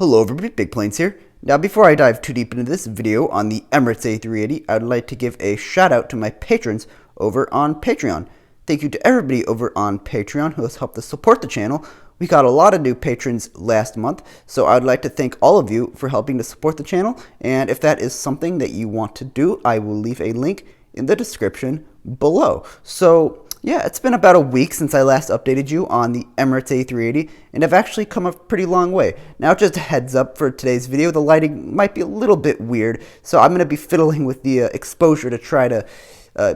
Hello everybody, BigPlanes here. Now before I dive too deep into this video on the Emirates A380, I'd like to give a shout out to my patrons over on Patreon. Thank you to everybody over on Patreon who has helped us support the channel. We got a lot of new patrons last month, so I'd like to thank all of you for helping to support the channel, and if that is something that you want to do, I will leave a link in the description below. So yeah, it's been about a week since I last updated you on the Emirates A380, and I've actually come a pretty long way. Now just a heads up for today's video, the lighting might be a little bit weird, so I'm going to be fiddling with the exposure to try to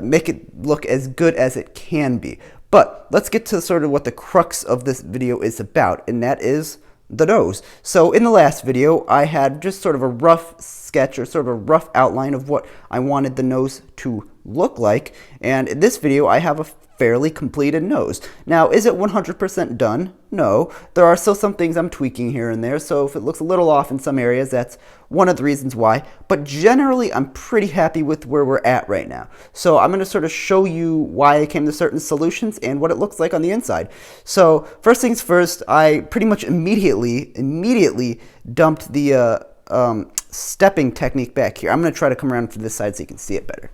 make it look as good as it can be. But let's get to sort of what the crux of this video is about, and that is the nose. So in the last video, I had just sort of a rough sketch or sort of a rough outline of what I wanted the nose to look like, and in this video I have a fairly completed nose. Now, is it 100% done? No. There are still some things I'm tweaking here and there, so if it looks a little off in some areas, that's one of the reasons why. But generally, I'm pretty happy with where we're at right now. So I'm going to sort of show you why I came to certain solutions and what it looks like on the inside. So first things first, I pretty much immediately dumped the stepping technique back here. I'm going to try to come around to this side so you can see it better.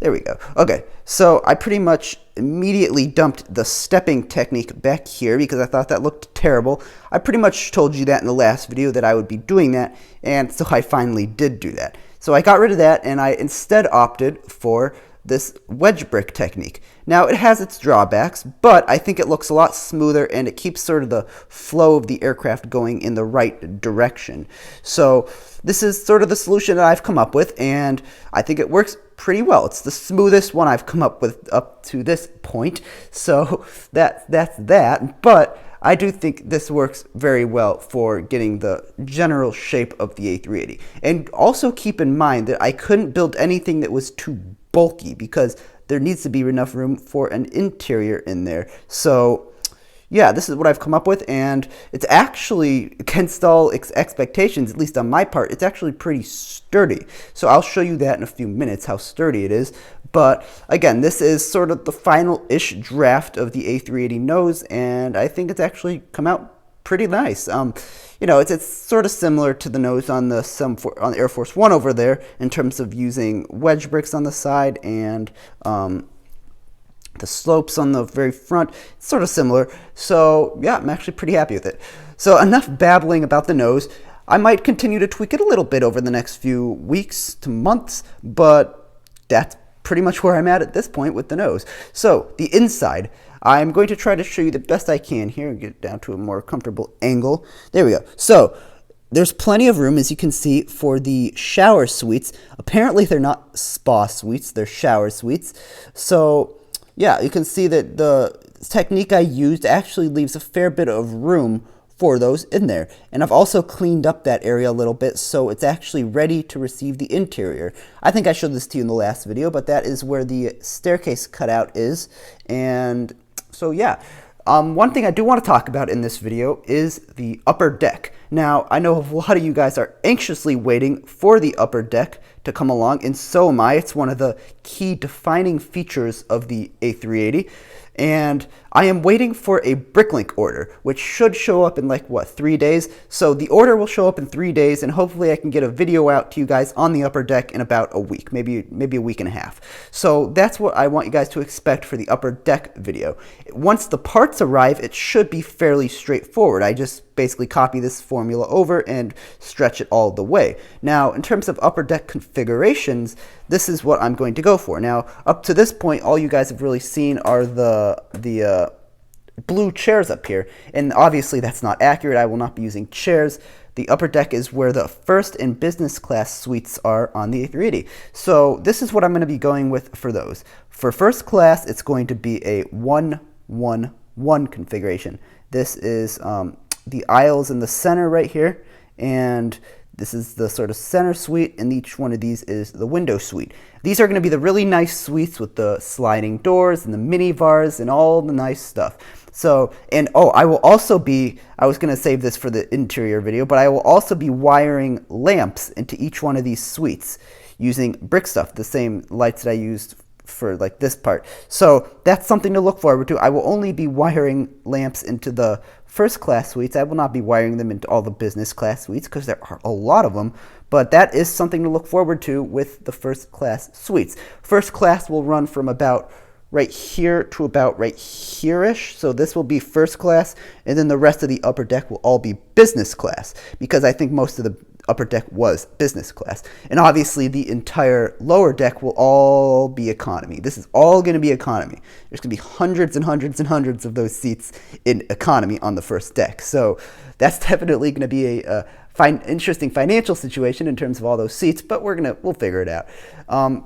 There we go. Okay, so I pretty much immediately dumped the stepping technique back here because I thought that looked terrible. I pretty much told you that in the last video that I would be doing that, and so I finally did do that. So I got rid of that, and I instead opted for this wedge brick technique. Now, it has its drawbacks, but I think it looks a lot smoother and it keeps sort of the flow of the aircraft going in the right direction. So this is sort of the solution that I've come up with, and I think it works pretty well. It's the smoothest one I've come up with up to this point, so that's that. But I do think this works very well for getting the general shape of the A380. And also keep in mind that I couldn't build anything that was too bulky because there needs to be enough room for an interior in there. So yeah, this is what I've come up with, and it's actually, against all expectations, at least on my part, it's actually pretty sturdy. So I'll show you that in a few minutes, how sturdy it is. But again, this is sort of the final-ish draft of the A380 nose, and I think it's actually come out pretty nice. You know, it's sort of similar to the nose on the Air Force One over there in terms of using wedge bricks on the side and the slopes on the very front. It's sort of similar. So yeah, I'm actually pretty happy with it. So enough babbling about the nose. I might continue to tweak it a little bit over the next few weeks to months, but that's pretty much where I'm at this point with the nose. So the inside, I'm going to try to show you the best I can here and get it down to a more comfortable angle. There we go. So there's plenty of room, as you can see, for the shower suites. Apparently they're not spa suites, they're shower suites. So yeah, you can see that the technique I used actually leaves a fair bit of room for those in there. And I've also cleaned up that area a little bit, so it's actually ready to receive the interior. I think I showed this to you in the last video, but that is where the staircase cutout is. And so yeah, one thing I do want to talk about in this video is the upper deck. Now, I know a lot of you guys are anxiously waiting for the upper deck to come along, and so am I. It's one of the key defining features of the A380, and I am waiting for a bricklink order, which should show up in like, what, 3 days? So the order will show up in 3 days, and hopefully I can get a video out to you guys on the upper deck in about a week, maybe a week and a half. So that's what I want you guys to expect for the upper deck video. Once the parts arrive, it should be fairly straightforward. I just basically copy this formula over and stretch it all the way. Now, in terms of upper deck configurations, this is what I'm going to go for. Now, up to this point, all you guys have really seen are the blue chairs up here, and obviously that's not accurate. I will not be using chairs. The upper deck is where the first and business class suites are on the A380. So this is what I'm going to be going with for those. For first class, it's going to be a 1-1-1 configuration. This is the aisles in the center right here, and this is the sort of center suite, and each one of these is the window suite. These are going to be the really nice suites with the sliding doors and the mini bars and all the nice stuff. So, and oh, I will also be, I was going to save this for the interior video, but I will also be wiring lamps into each one of these suites using brick stuff, the same lights that I used for like this part. So that's something to look forward to. I will only be wiring lamps into the first class suites. I will not be wiring them into all the business class suites because there are a lot of them, but that is something to look forward to with the first class suites. First class will run from about right here to about right here-ish. So this will be first class, and then the rest of the upper deck will all be business class, because I think most of the upper deck was business class. And obviously the entire lower deck will all be economy. This is all going to be economy. There's going to be hundreds and hundreds and hundreds of those seats in economy on the first deck. So that's definitely going to be a interesting financial situation in terms of all those seats, but we'll figure it out.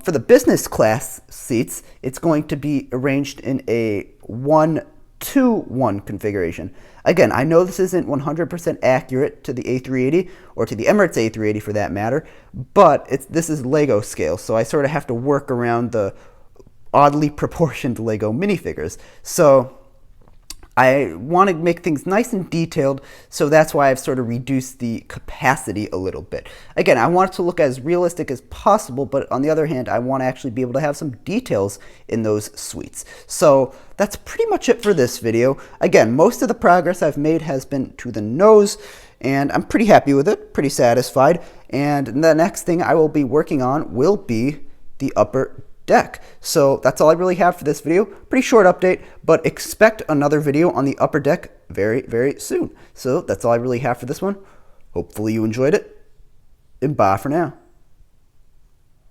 For the business class seats, it's going to be arranged in a 1-2-1 configuration. Again, I know this isn't 100% accurate to the A380 or to the Emirates A380 for that matter, but this is Lego scale, so I sort of have to work around the oddly proportioned Lego minifigures. So I want to make things nice and detailed, so that's why I've sort of reduced the capacity a little bit. Again, I want it to look as realistic as possible, but on the other hand, I want to actually be able to have some details in those suites. So that's pretty much it for this video. Again, most of the progress I've made has been to the nose, and I'm pretty happy with it, pretty satisfied. And the next thing I will be working on will be the upper deck. So that's all I really have for this video. Pretty short update, but expect another video on the upper deck very, very soon. So that's all I really have for this one. Hopefully you enjoyed it, and bye for now.